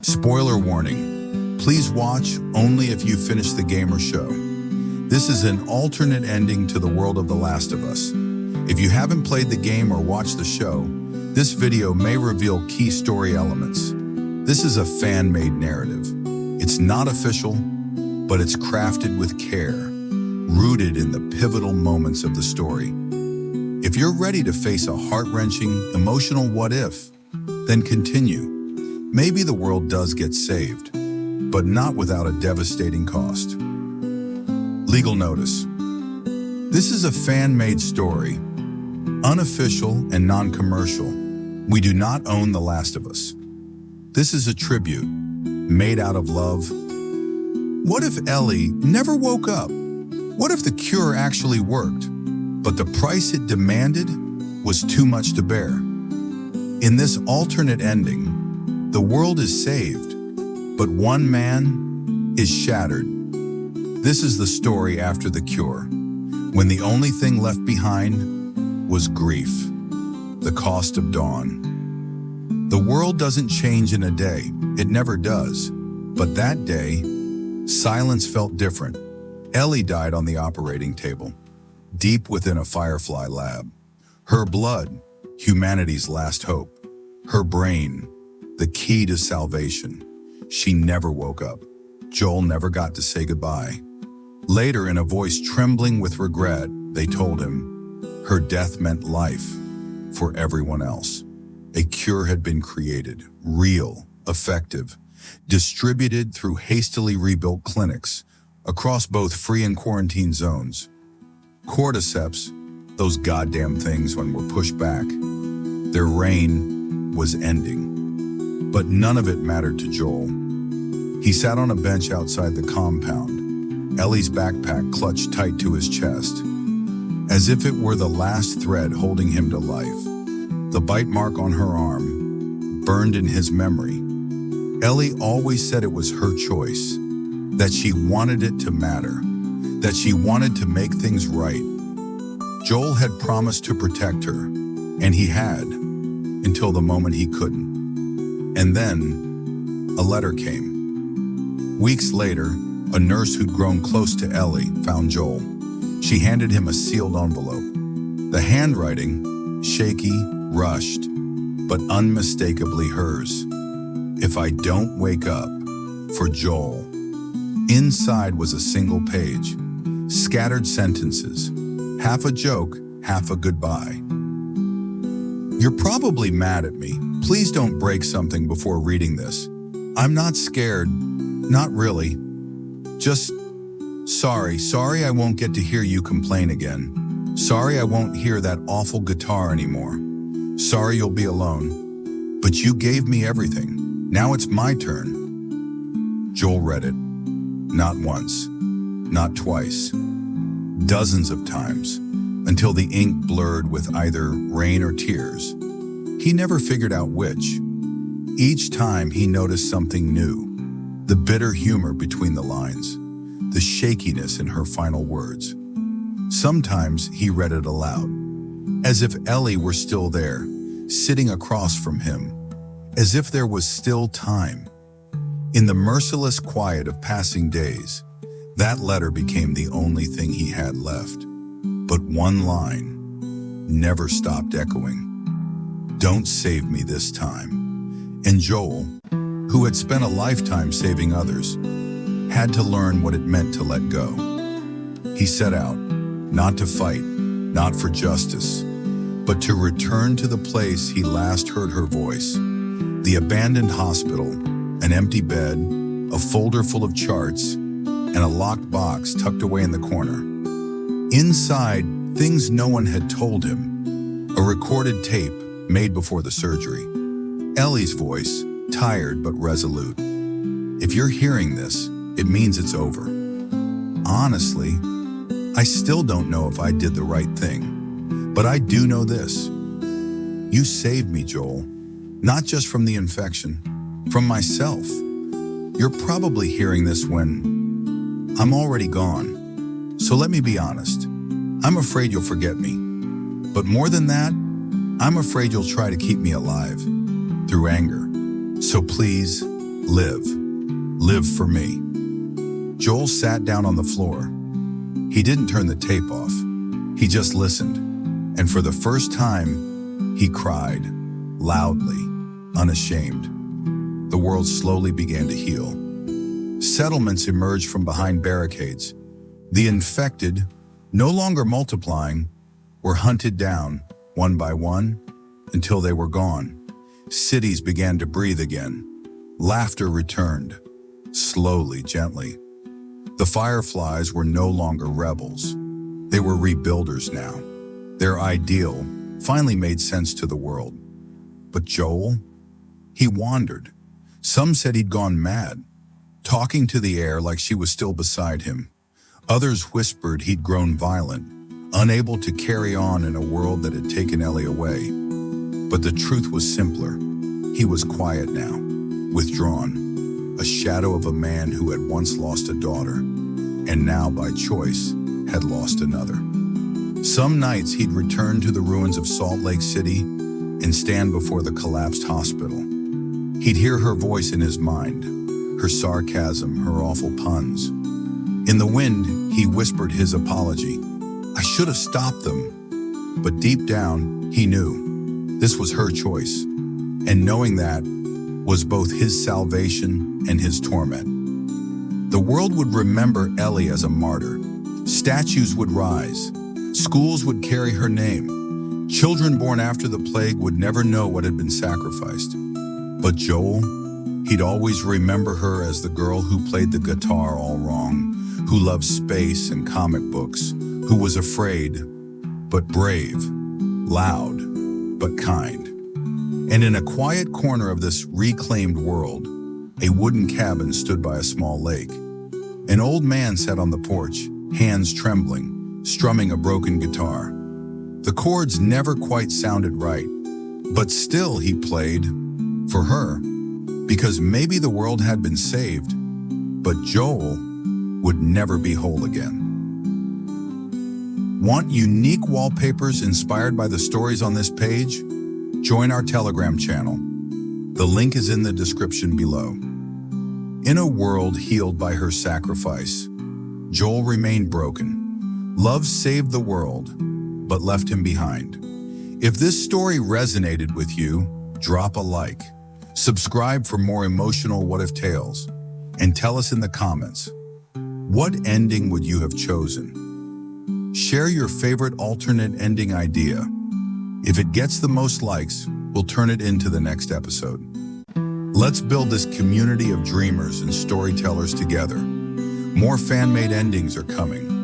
Spoiler warning, please watch only if you finish the game or show. This is an alternate ending to the world of The Last of Us. If you haven't played the game or watched the show, this video may reveal key story elements. This is a fan-made narrative. It's not official, but it's crafted with care, rooted in the pivotal moments of the story. If you're ready to face a heart-wrenching, emotional what-if, then continue. Maybe the world does get saved, but not without a devastating cost. Legal notice. This is a fan-made story, unofficial and non-commercial. We do not own The Last of Us. This is a tribute, made out of love. What if Ellie never woke up? What if the cure actually worked, but the price it demanded was too much to bear? In this alternate ending, the world is saved, but one man is shattered. This is the story after the cure, when the only thing left behind was grief, the cost of dawn. The world doesn't change in a day, it never does. But that day, silence felt different. Ellie died on the operating table, deep within a Firefly lab. Her blood, humanity's last hope. Her brain, the key to salvation. She never woke up. Joel never got to say goodbye. Later, in a voice trembling with regret, they told him her death meant life for everyone else. A cure had been created, real, effective, distributed through hastily rebuilt clinics across both free and quarantine zones. Cordyceps, those goddamn things when we're pushed back, their reign was ending. But none of it mattered to Joel. He sat on a bench outside the compound, Ellie's backpack clutched tight to his chest, as if it were the last thread holding him to life. The bite mark on her arm burned in his memory. Ellie always said it was her choice, that she wanted it to matter, that she wanted to make things right. Joel had promised to protect her, and he had, until the moment he couldn't. And then, a letter came. Weeks later, a nurse who'd grown close to Ellie found Joel. She handed him a sealed envelope. The handwriting, shaky, rushed, but unmistakably hers. If I don't wake up, for Joel. Inside was a single page, scattered sentences, half a joke, half a goodbye. You're probably mad at me. Please don't break something before reading this. I'm not scared, not really. Just sorry I won't get to hear you complain again. Sorry I won't hear that awful guitar anymore. Sorry you'll be alone. But you gave me everything. Now it's my turn. Joel read it. Not once, not twice. Dozens of times, until the ink blurred with either rain or tears. He never figured out which. Each time he noticed something new. The bitter humor between the lines, the shakiness in her final words. Sometimes he read it aloud, as if Ellie were still there, sitting across from him, as if there was still time. In the merciless quiet of passing days, that letter became the only thing he had left. But one line never stopped echoing. Don't save me this time. And Joel, who had spent a lifetime saving others, had to learn what it meant to let go. He set out, not to fight, not for justice, but to return to the place he last heard her voice. The abandoned hospital, an empty bed, a folder full of charts, and a locked box tucked away in the corner. Inside, things no one had told him. A recorded tape made before the surgery. Ellie's voice, tired but resolute. If you're hearing this, it means it's over. Honestly, I still don't know if I did the right thing, but I do know this. You saved me, Joel, not just from the infection, from myself. You're probably hearing this when I'm already gone. So let me be honest. I'm afraid you'll forget me. But more than that, I'm afraid you'll try to keep me alive through anger. So please, Live. Live for me. Joel sat down on the floor. He didn't turn the tape off. He just listened. And for the first time, he cried, loudly, unashamed. The world slowly began to heal. Settlements emerged from behind barricades. The infected, no longer multiplying, were hunted down, one by one, until they were gone. Cities began to breathe again. Laughter returned, slowly, gently. The fireflies were no longer rebels. They were rebuilders now. Their ideal finally made sense to the world. But Joel, he wandered. Some said he'd gone mad, talking to the air like she was still beside him. Others whispered he'd grown violent, unable to carry on in a world that had taken Ellie away. But the truth was simpler. He was quiet now, withdrawn, a shadow of a man who had once lost a daughter, and now, by choice, had lost another. Some nights he'd return to the ruins of Salt Lake City and stand before the collapsed hospital. He'd hear her voice in his mind, her sarcasm, her awful puns. In the wind, he whispered his apology. I should have stopped them. But deep down, he knew this was her choice. And knowing that was both his salvation and his torment. The world would remember Ellie as a martyr. Statues would rise. Schools would carry her name. Children born after the plague would never know what had been sacrificed. But Joel, he'd always remember her as the girl who played the guitar all wrong, who loved space and comic books, who was afraid, but brave, loud, but kind. And in a quiet corner of this reclaimed world, a wooden cabin stood by a small lake. An old man sat on the porch, hands trembling, strumming a broken guitar. The chords never quite sounded right, but still he played for her, because maybe the world had been saved, but Joel would never be whole again. Want unique wallpapers inspired by the stories on this page? Join our Telegram channel. The link is in the description below. In a world healed by her sacrifice, Joel remained broken. Love saved the world, but left him behind. If this story resonated with you, drop a like. Subscribe for more emotional what-if tales. And tell us in the comments, what ending would you have chosen? Share your favorite alternate ending idea. If it gets the most likes, we'll turn it into the next episode. Let's build this community of dreamers and storytellers together. More fan-made endings are coming.